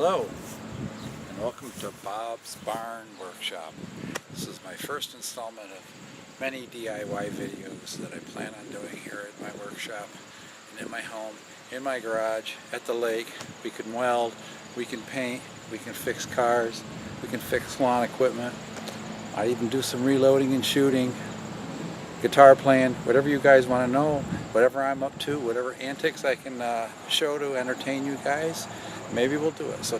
Hello and welcome to Bob's Barn Workshop. This is my first installment of many DIY videos that I plan on doing here at my workshop and in my home, in my garage, at the lake. We can weld, we can paint, we can fix cars, we can fix lawn equipment. I even do some reloading and shooting, guitar playing, whatever you guys want to know, whatever I'm up to, whatever antics I can show to entertain you guys, maybe we'll do it. So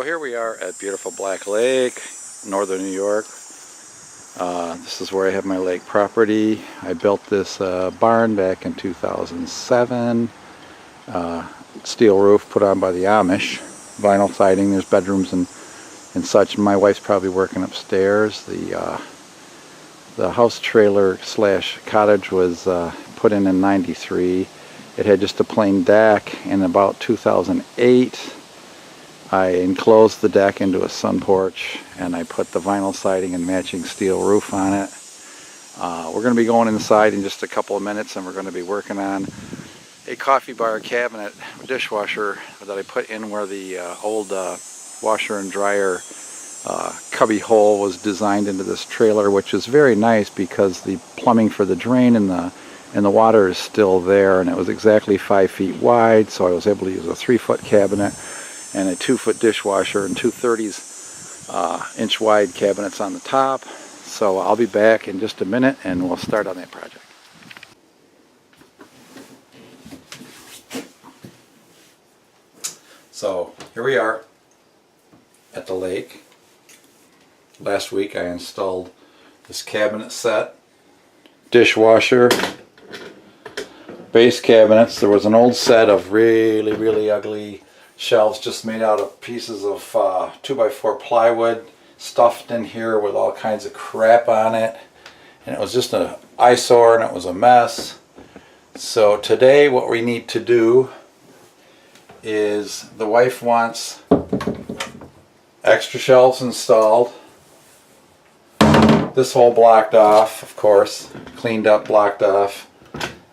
here we are at beautiful Black Lake, northern New York. This is where I have my lake property. I built this barn back in 2007. Steel roof put on by the Amish. Vinyl siding, there's bedrooms and such. My wife's probably working upstairs. The house trailer slash cottage was put in '93. It had just a plain deck. In about 2008, I enclosed the deck into a sun porch and I put the vinyl siding and matching steel roof on it. We're going to be going inside in just a couple of minutes, and we're going to be working on a coffee bar cabinet dishwasher that I put in where the old washer and dryer cubby hole was designed into this trailer, which is very nice because the plumbing for the drain and the water is still there, and it was exactly 5 feet wide, so I was able to use a 3-foot cabinet and a 2-foot dishwasher and two 30-inch wide cabinets on the top. So I'll be back in just a minute and we'll start on that project. So here we are at the lake. Last week I installed this cabinet set, dishwasher, base cabinets. There was an old set of really ugly shelves just made out of pieces of 2x4 plywood stuffed in here with all kinds of crap on it, and it was just an eyesore and it was a mess. So today what we need to do is, the wife wants extra shelves installed, this hole blocked off, of course, cleaned up, blocked off,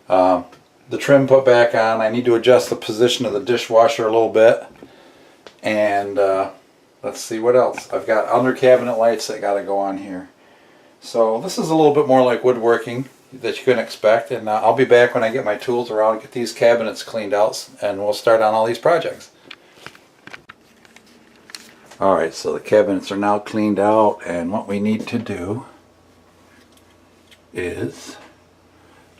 the trim put back on. I need to adjust the position of the dishwasher a little bit, and let's see what else. I've got under cabinet lights that got to go on here. So this is a little bit more like woodworking that you can expect, and I'll be back when I get my tools around and get these cabinets cleaned out, and we'll start on all these projects. Alright, so the cabinets are now cleaned out, and what we need to do is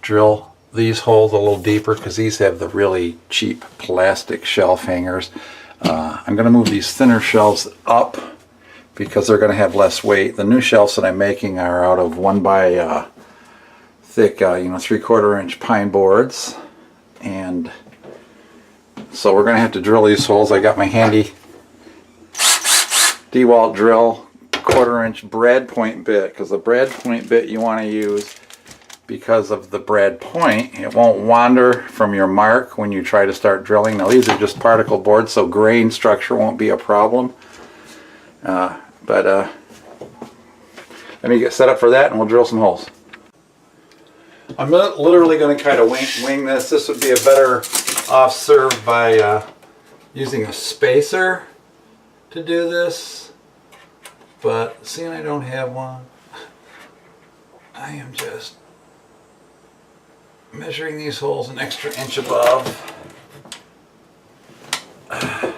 drill these holes a little deeper, because these have the really cheap plastic shelf hangers. I'm going to move these thinner shelves up because they're going to have less weight. The new shelves that I'm making are out of 1 by thick, 3/4 inch pine boards, and so we're going to have to drill these holes. I got my handy DeWalt drill, 1/4 inch brad point bit, because the brad point bit you want to use, because of the brad point, it won't wander from your mark when you try to start drilling. Now these are just particle boards, so grain structure won't be a problem. Let me get set up for that and we'll drill some holes. I'm literally going to kind of wing this. This would be a better off served by using a spacer to do this, but seeing I don't have one, I am just measuring these holes an extra inch above. In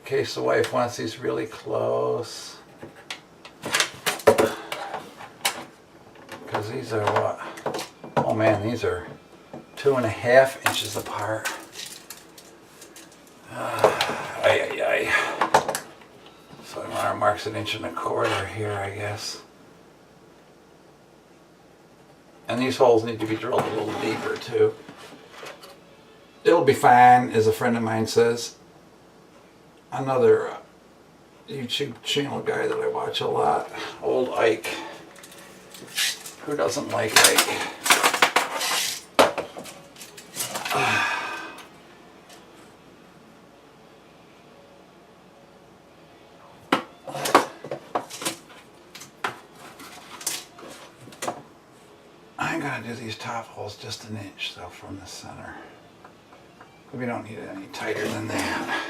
case the wife wants these really close, because these are what? Oh man, these are 2.5 inches apart. So our mark's 1.25 inches here, I guess. And these holes need to be drilled a little deeper too. It'll be fine, as a friend of mine says. Another YouTube channel guy that I watch a lot, old Ike. Who doesn't like Ike? I'm going to do these top holes just 1 inch though from the center. We don't need it any tighter than that.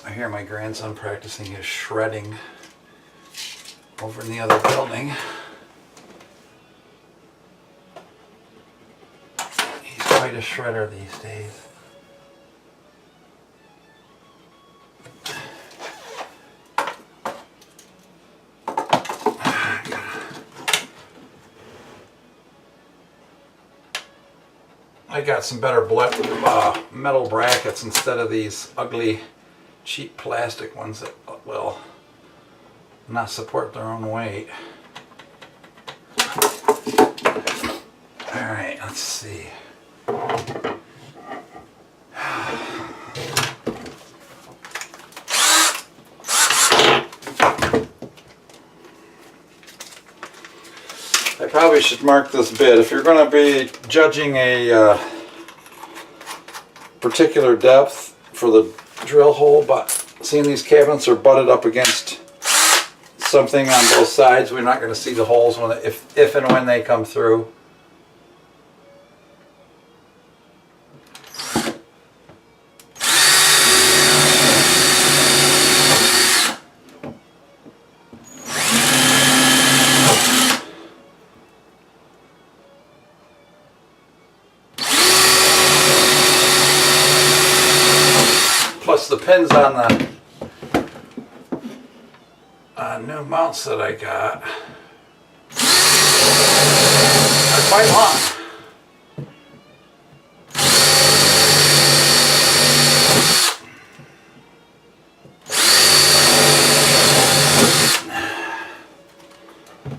I hear my grandson practicing his shredding over in the other building. He's quite a shredder these days. I got some better metal brackets instead of these ugly cheap plastic ones that will not support their own weight. Alright, let's see. I probably should mark this bit. If you're going to be judging a particular depth for the drill hole, but seeing these cabinets are butted up against something on both sides, we're not going to see the holes when if and when they come through. Plus the pins on the new mounts that I got are quite long.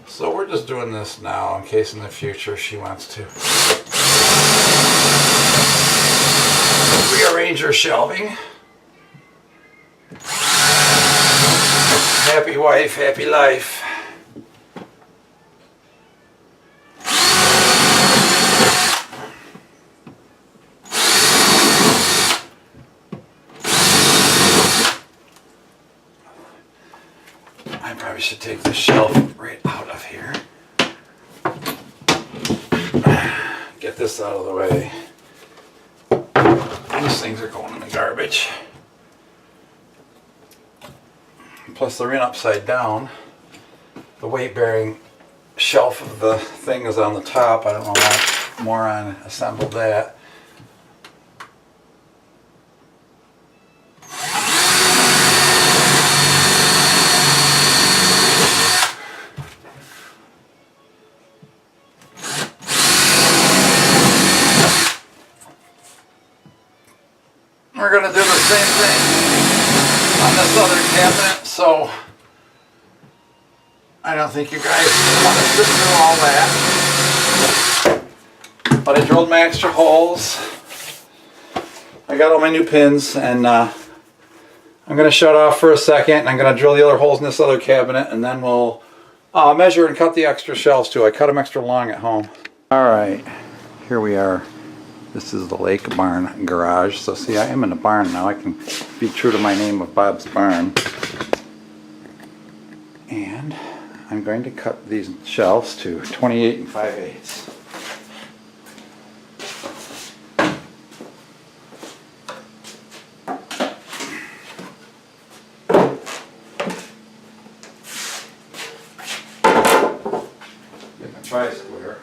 So we're just doing this now in case in the future she wants to rearrange her shelving. Happy wife, happy life. I probably should take this shelf right out of here. Get this out of the way. These things are going in the garbage. Plus they're in upside down. The weight-bearing shelf of the thing is on the top. I don't know why moron assembled that. We're going to do the same thing on this other cabinet, so I don't think you guys want to sit through all that. But I drilled my extra holes. I got all my new pins, and I'm going to shut off for a second, and I'm going to drill the other holes in this other cabinet, and then we'll measure and cut the extra shelves too. I cut them extra long at home. Alright, here we are. This is the Lake Barn garage. So see, I am in the barn now. I can be true to my name of Bob's Barn. And I'm going to cut these shelves to 28 5/8. Get my tri-square.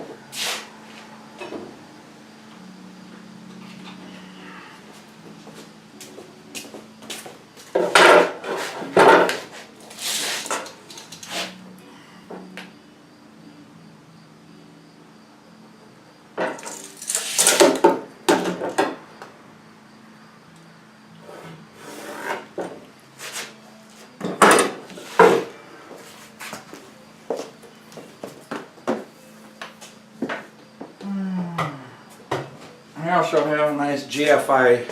I also have a nice GFI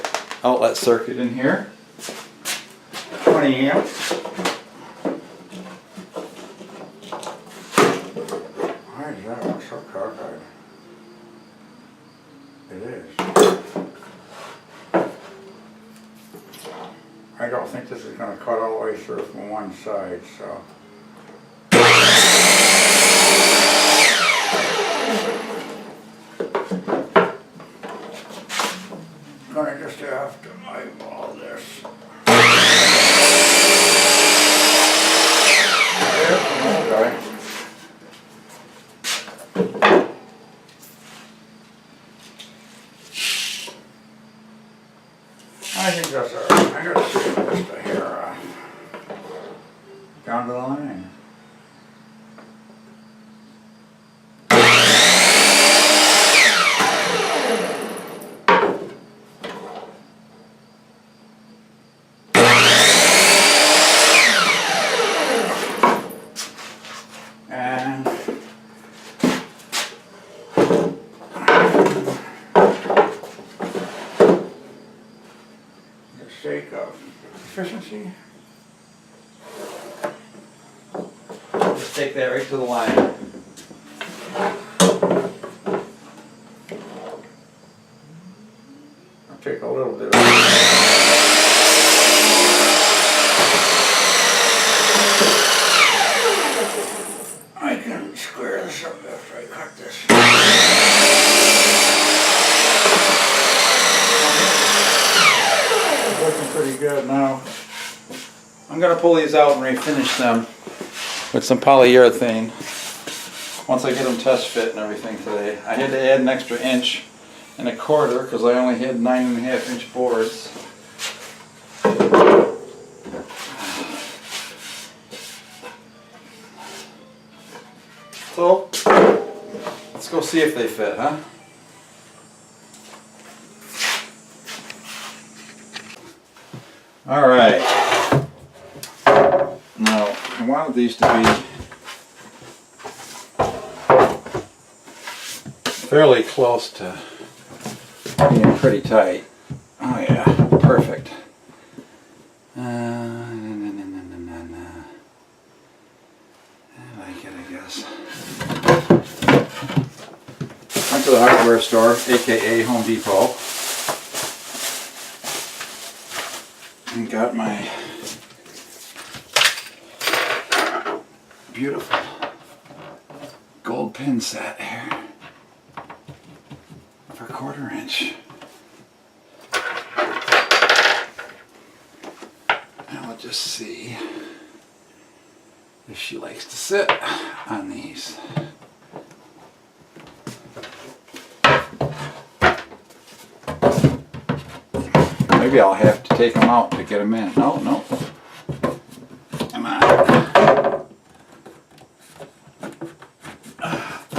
outlet circuit in here, 20 amps. Why is that one so cockeyed? It is. is going to cut all the way through from one side, so. I'm going to just have to eyeball this. Okay. I think that's all right. I gotta see just a hair down to the line. And the sake of efficiency, just take that right to the line. I'll take a little bit of I can square this up after I cut this. Looking pretty good now. I'm going to pull these out and refinish them with some polyurethane once I get them test fit and everything today. I had to add an extra 1.25 because I only had 9.5-inch boards. So, let's go see if they fit, huh? All right. Now, I wanted these to be fairly close to being pretty tight. Oh yeah, perfect. I like it, I guess. Went to the hardware store, aka Home Depot, and got my beautiful gold pin set here for 1/4 inch. And we'll just see if she likes to sit on these. Maybe I'll have to take them out to get them in. No, no. Come on.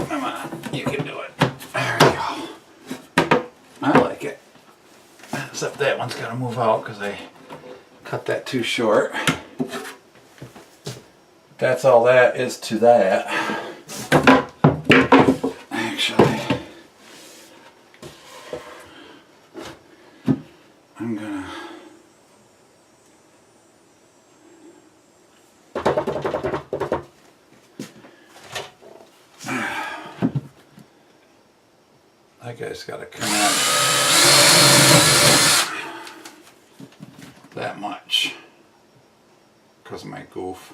Come on. You can do it. There we go. I like it. Except that one's got to move out because I cut that too short. That's all that is to that. Actually, I'm gonna that guy's gotta come out that much because of my goof.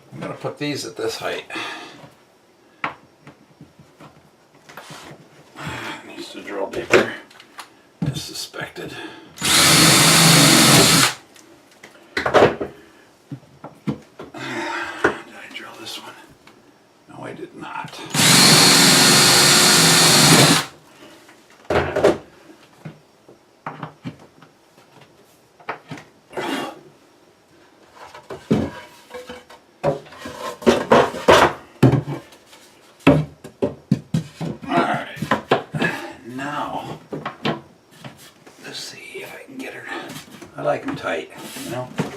I'm gonna put these at this height. Needs to drill deeper, as suspected. Did I drill this one? No, I did not. I like them tight, you know? Did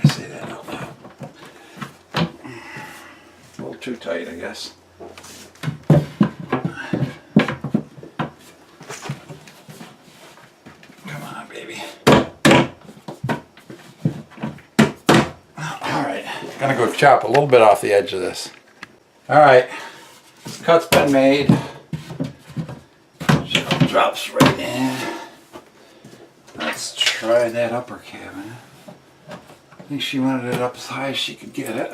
I say that out loud? A little too tight, I guess. Come on, baby. Alright, gonna go chop a little bit off the edge of this. Alright, this cut's been made. Shelf drops right in. Let's try that upper cabinet. I think she wanted it up as high as she could get it.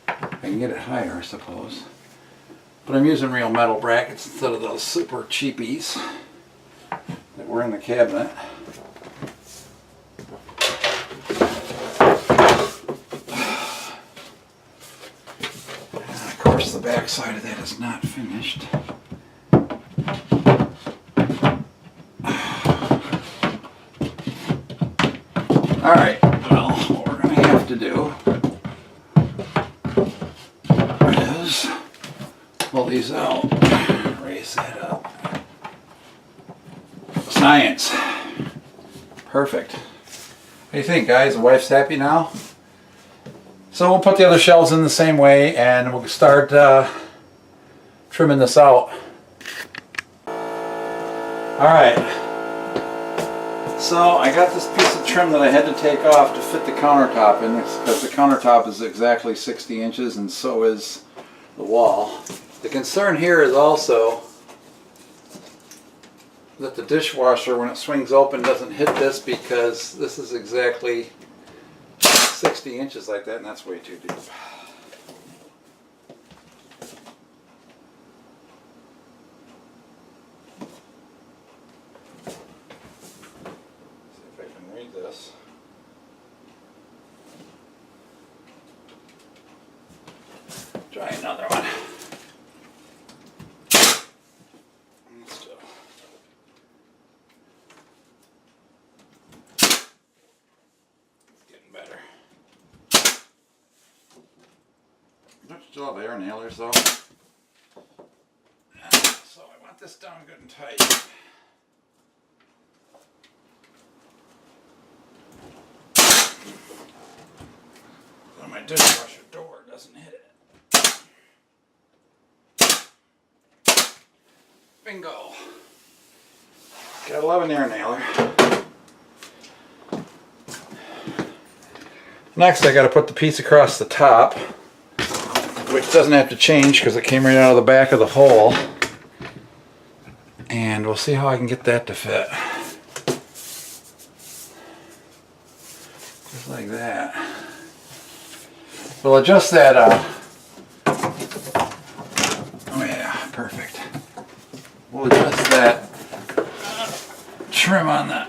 I can get it higher, I suppose. But I'm using real metal brackets instead of those super cheapies that were in the cabinet. And of course the back side of that is not finished. Alright, well, what we're going to have to do is pull these out, raise that up. Science. Perfect. What do you think, guys? The wife's happy now? So we'll put the other shelves in the same way and we'll start trimming this out. Alright. So I got this piece of trim that I had to take off to fit the countertop in because the countertop is exactly 60 inches and so is the wall. The concern here is also that the dishwasher, when it swings open, doesn't hit this because this is exactly 60 inches like that, and that's way too deep. See if I can read this. Try another one. Still have air nailers though. So I want this down good and tight. So my dishwasher door doesn't hit it. Bingo. Gotta love an air nailer. Next I gotta put the piece across the top, which doesn't have to change because it came right out of the back of the hole. And we'll see how I can get that to fit. Just like that. We'll adjust that oh yeah, perfect. We'll adjust that trim on that.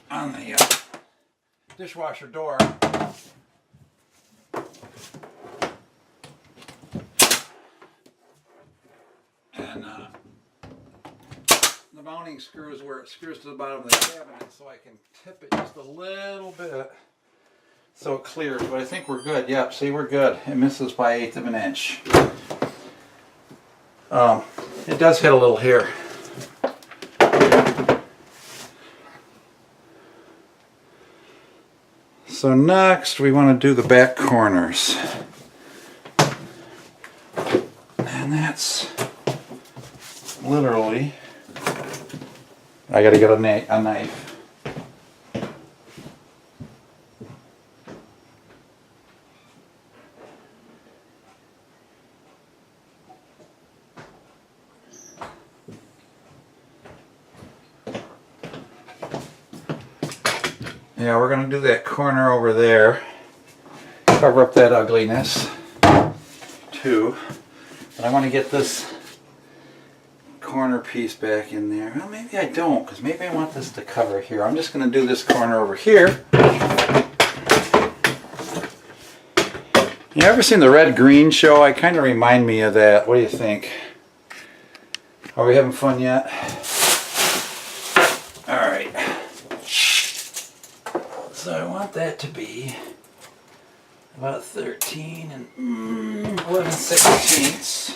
On the dishwasher door. And the mounting screw is where it screws to the bottom of the cabinet, so I can tip it just a little bit so it clears. But I think we're good. Yep, see, we're good. It misses by 1/8 of an inch. It does hit a little here. So next we want to do the back corners. And that's literally, I gotta get a knife. Yeah, we're going to do that corner over there. Cover up that ugliness, too. But I want to get this corner piece back in there. Well, maybe I don't, because maybe I want this to cover here. I'm just going to do this corner over here. You ever seen the Red Green show? I kind of remind me of that. What do you think? Are we having fun yet? Alright. So I want that to be about 13 and 11/16.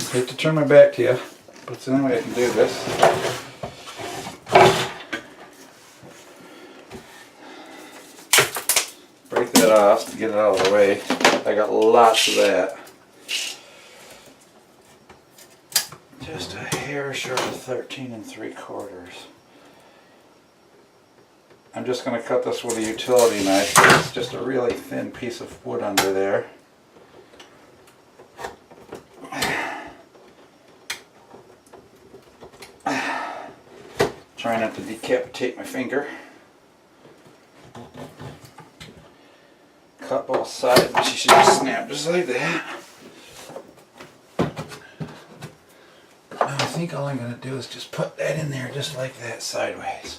I hate to turn my back to you, but it's the only way I can do this. Break that off to get it out of the way. I got lots of that. just a hair short of 13 3/4. I'm just going to cut this with a utility knife. It's just a really thin piece of wood under there. Try not to decapitate my finger. Cut both sides, but she should just snap just like that. I think all I'm going to do is just put that in there just like that sideways.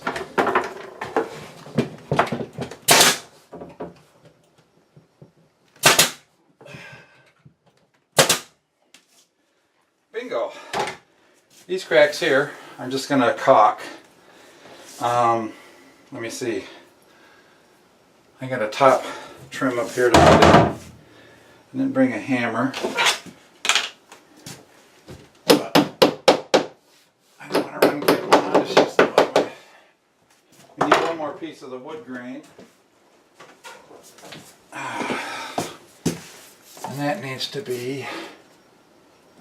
Bingo! These cracks here, I'm just going to caulk. Let me see. I got a top trim up here to put in, and then bring a hammer. But I don't want to run good one. I'll just use the other way. We need one more piece of the wood grain. And that needs to be,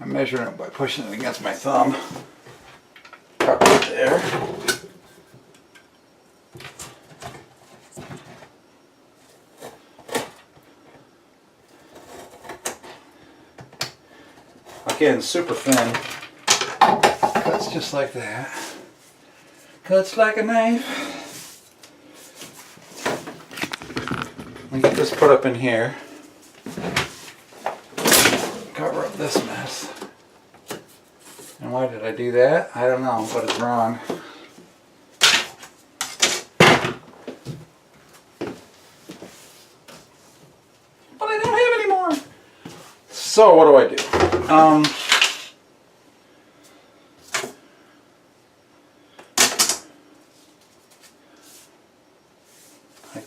I'm measuring it by pushing it against my thumb. Cut right there. Again, super thin. Cuts just like that. Cuts like a knife. Let me get this put up in here. Cover up this mess. And why did I do that? I don't know, but it's wrong. But I don't have any more. So what do I do? I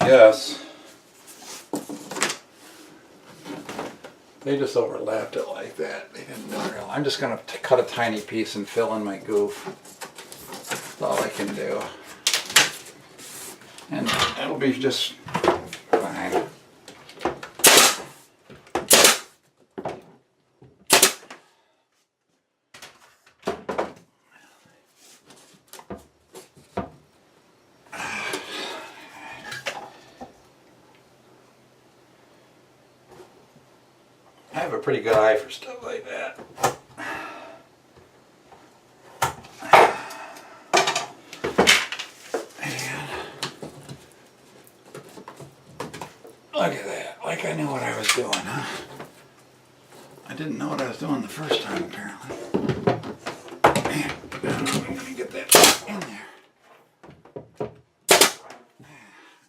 guess they just overlapped it like that. They didn't do real. I'm just going to cut a tiny piece and fill in my goof. That's all I can do. And it'll be just fine. I have a pretty good eye for stuff like that. And look at that, like I knew what I was doing, huh? I didn't know what I was doing the first time, apparently. And I'm gonna get that in there.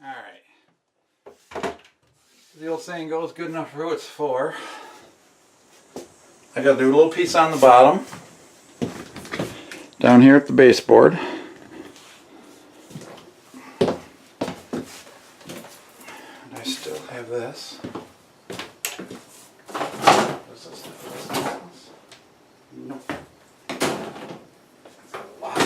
Alright. The old saying goes, good enough for who it's for. I gotta do a little piece on the bottom, down here at the baseboard. And I still have this. What's this? Nope. That's a lot.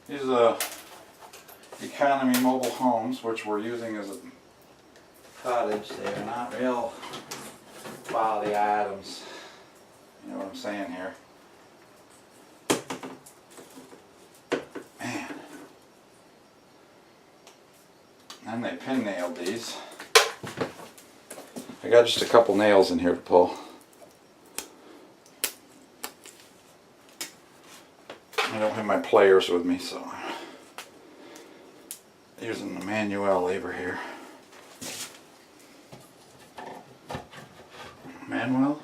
These are economy mobile homes, which we're using as a cottage. They're not real quality items. You know what I'm saying here? Man. And they pin nailed these. I got just a couple nails in here to pull. I don't have my pliers with me, so I'm using the manual labor here. Manuel?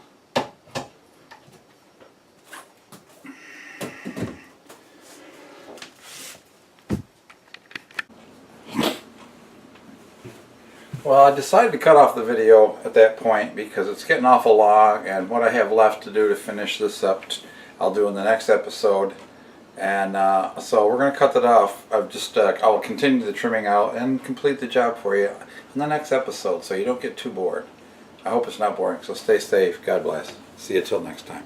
Well, I decided to cut off the video at that point because it's getting awful long, and what I have left to do to finish this up I'll do in the next episode. And so we're going to cut that off. I'll continue the trimming out and complete the job for you in the next episode so you don't get too bored. I hope it's not boring, so stay safe. God bless. See you till next time.